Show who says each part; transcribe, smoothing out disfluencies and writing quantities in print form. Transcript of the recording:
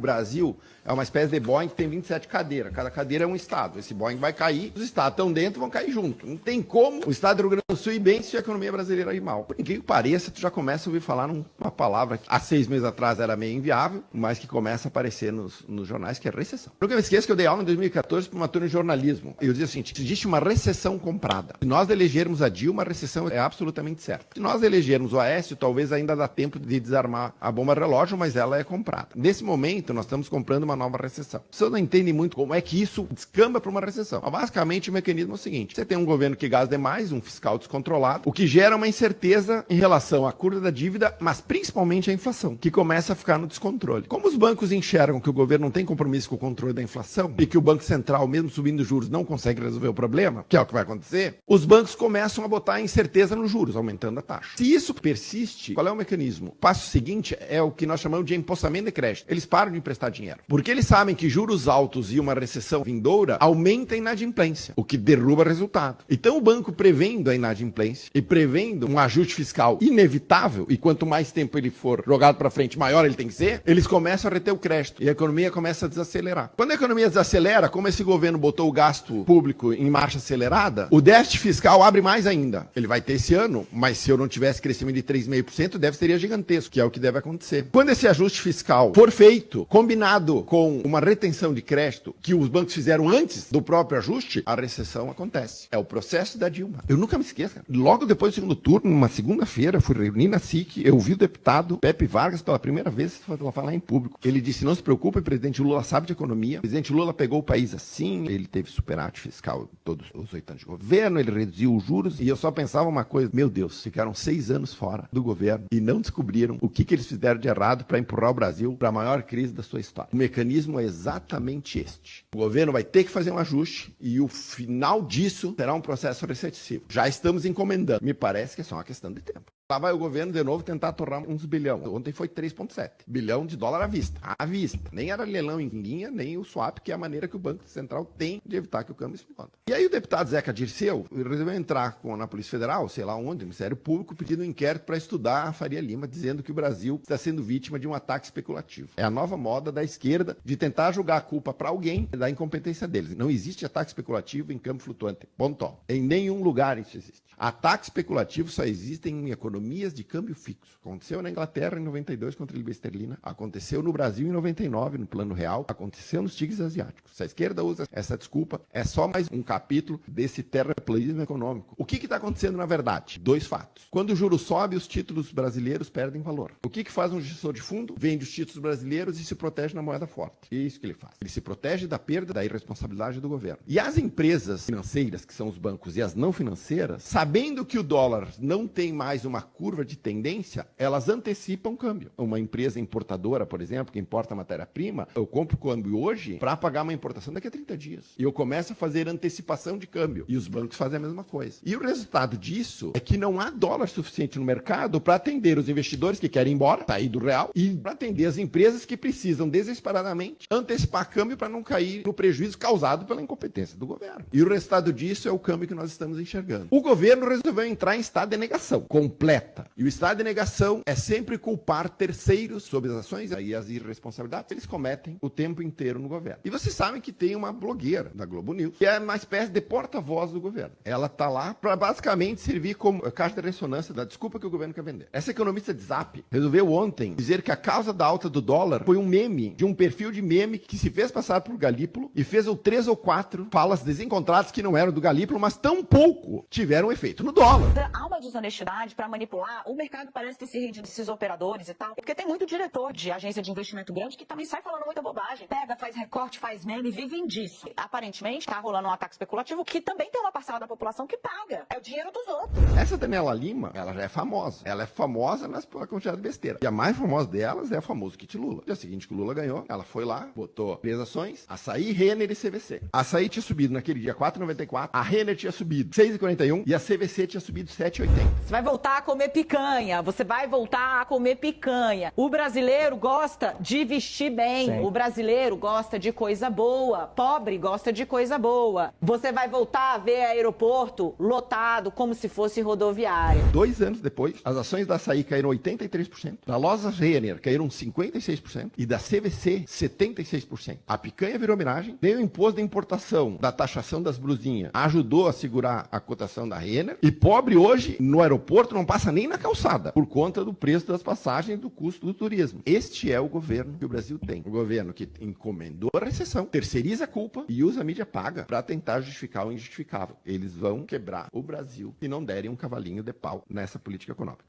Speaker 1: O Brasil é uma espécie de Boeing que tem 27 cadeiras. Cada cadeira é um estado. Esse Boeing vai cair, os estados estão dentro, vão cair junto. Não tem como o estado do Rio Grande do Sul ir bem se a economia brasileira ir mal. Por incrível que pareça, tu já começa a ouvir falar numa palavra que há 6 meses atrás era meio inviável, mas que começa a aparecer nos jornais, que é recessão. Nunca me esqueço que eu dei aula em 2014 para uma turma de jornalismo. E eu dizia o seguinte: existe uma recessão comprada. Se nós elegermos a Dilma, a recessão é absolutamente certa. Se nós elegermos o Aécio, talvez ainda dá tempo de desarmar a bomba relógio, mas ela é comprada. Nesse momento, nós estamos comprando uma nova recessão. Você não entende muito como é que isso descamba para uma recessão. Mas, basicamente, o mecanismo é o seguinte: você tem um governo que gasta demais, um fiscal descontrolado, o que gera uma incerteza em relação à curva da dívida, mas principalmente a inflação, que começa a ficar no descontrole. Como os bancos enxergam que o governo não tem compromisso com o controle da inflação e que o Banco Central, mesmo subindo juros, não consegue resolver o problema, que é o que vai acontecer, os bancos começam a botar incerteza nos juros, aumentando a taxa. Se isso persiste, qual é o mecanismo? O passo seguinte é o que nós chamamos de empossamento de crédito. Eles param de emprestar dinheiro, porque eles sabem que juros altos e uma recessão vindoura aumenta a inadimplência, o que derruba resultado. Então o banco, prevendo a inadimplência e prevendo um ajuste fiscal inevitável, e quanto mais tempo ele for jogado para frente, maior ele tem que ser, eles começam a reter o crédito e a economia começa a desacelerar. Quando a economia desacelera, como esse governo botou o gasto público em marcha acelerada, o déficit fiscal abre mais ainda. Ele vai ter esse ano, mas se eu não tivesse crescimento de 3,5%, o déficit seria gigantesco, que é o que deve acontecer. Quando esse ajuste fiscal for feito, combinado com uma retenção de crédito que os bancos fizeram antes do próprio ajuste, a recessão acontece. É o processo da Dilma. Eu nunca me esqueço, cara. Logo depois do segundo turno, numa segunda-feira, fui reunir na SIC, eu vi o deputado Pepe Vargas pela primeira vez falar em público. Ele disse: não se preocupe, o presidente Lula sabe de economia. O presidente Lula pegou o país assim, ele teve superávit fiscal todos os 8 anos de governo, ele reduziu os juros, e eu só pensava uma coisa: meu Deus, ficaram 6 anos fora do governo e não descobriram o que eles fizeram de errado para empurrar o Brasil para a maior crise da sua história. O mecanismo é exatamente este. O governo vai ter que fazer um ajuste e o final disso será um processo recessivo. Já estamos encomendando. Me parece que é só uma questão de tempo. Lá vai o governo de novo tentar torrar uns bilhão. Ontem foi 3,7 bilhão de dólar à vista. À vista. Nem era leilão em guinha, nem o swap, que é a maneira que o Banco Central tem de evitar que o câmbio exploda. E aí o deputado Zeca Dirceu resolveu entrar na Polícia Federal, sei lá onde, no Ministério Público, pedindo um inquérito para estudar a Faria Lima, dizendo que o Brasil está sendo vítima de um ataque especulativo. É a nova moda da esquerda de tentar jogar a culpa para alguém da incompetência deles. Não existe ataque especulativo em câmbio flutuante. Ponto. Em nenhum lugar isso existe. Ataques especulativos só existem em economias de câmbio fixo. Aconteceu na Inglaterra em 92 contra a libra esterlina, aconteceu no Brasil em 99 no plano real, aconteceu nos tigres asiáticos. Se a esquerda usa essa desculpa, é só mais um capítulo desse terraplanismo econômico. O que está acontecendo na verdade? 2 fatos. Quando o juro sobe, os títulos brasileiros perdem valor. O que faz um gestor de fundo? Vende os títulos brasileiros e se protege na moeda forte. É isso que ele faz. Ele se protege da perda, da irresponsabilidade do governo. E as empresas financeiras, que são os bancos, e as não financeiras, sabendo que o dólar não tem mais uma curva de tendência, elas antecipam o câmbio. Uma empresa importadora, por exemplo, que importa matéria-prima, eu compro o câmbio hoje para pagar uma importação daqui a 30 dias. E eu começo a fazer antecipação de câmbio. E os bancos fazem a mesma coisa. E o resultado disso é que não há dólar suficiente no mercado para atender os investidores que querem ir embora, sair do real, e para atender as empresas que precisam desesperadamente antecipar câmbio para não cair no prejuízo causado pela incompetência do governo. E o resultado disso é o câmbio que nós estamos enxergando. O governo resolveu entrar em estado de negação completa. E o estado de negação é sempre culpar terceiros sobre as ações e as irresponsabilidades que eles cometem o tempo inteiro no governo. E vocês sabem que tem uma blogueira da Globo News, que é uma espécie de porta-voz do governo. Ela está lá para basicamente servir como caixa de ressonância da desculpa que o governo quer vender. Essa economista de Zap resolveu ontem dizer que a causa da alta do dólar foi um meme, de um perfil de meme que se fez passar por Galípolo e fez 3 ou 4 falas desencontradas que não eram do Galípolo, mas tão pouco tiveram efeito no dólar.
Speaker 2: Há uma desonestidade para manipular. O mercado parece ter se rendido desses operadores e tal. Porque tem muito diretor de agência de investimento grande que também sai falando muita bobagem. Pega, faz recorte, faz meme, vivem disso. Aparentemente, está rolando um ataque especulativo que também tem uma parcela da população que paga. É o dinheiro dos outros.
Speaker 1: Essa Daniela Lima, ela já é famosa. Ela é famosa pela quantidade de besteira. E a mais famosa delas é o famoso kit Lula. No dia seguinte que o Lula ganhou, ela foi lá, botou 3 ações, Açaí, Renner e CVC. A Açaí tinha subido naquele dia 4,94, a Renner tinha subido 6,41 e a CVC tinha subido 7,80.
Speaker 2: Você vai voltar a comer comer picanha, você vai voltar a comer picanha. O brasileiro gosta de vestir bem,
Speaker 3: Sim.
Speaker 2: o brasileiro gosta de coisa boa, pobre gosta de coisa boa. Você vai voltar a ver aeroporto lotado como se fosse rodoviária.
Speaker 1: 2 anos depois, as ações da Açaí caíram 83%, da Lojas Renner caíram 56% e da CVC 76%. A picanha virou homenagem, veio o imposto de importação da taxação das blusinhas, ajudou a segurar a cotação da Renner, e pobre hoje no aeroporto não passa nem na calçada, por conta do preço das passagens e do custo do turismo. Este é o governo que o Brasil tem. O governo que encomendou a recessão, terceiriza a culpa e usa a mídia paga para tentar justificar o injustificável. Eles vão quebrar o Brasil se não derem um cavalinho de pau nessa política econômica.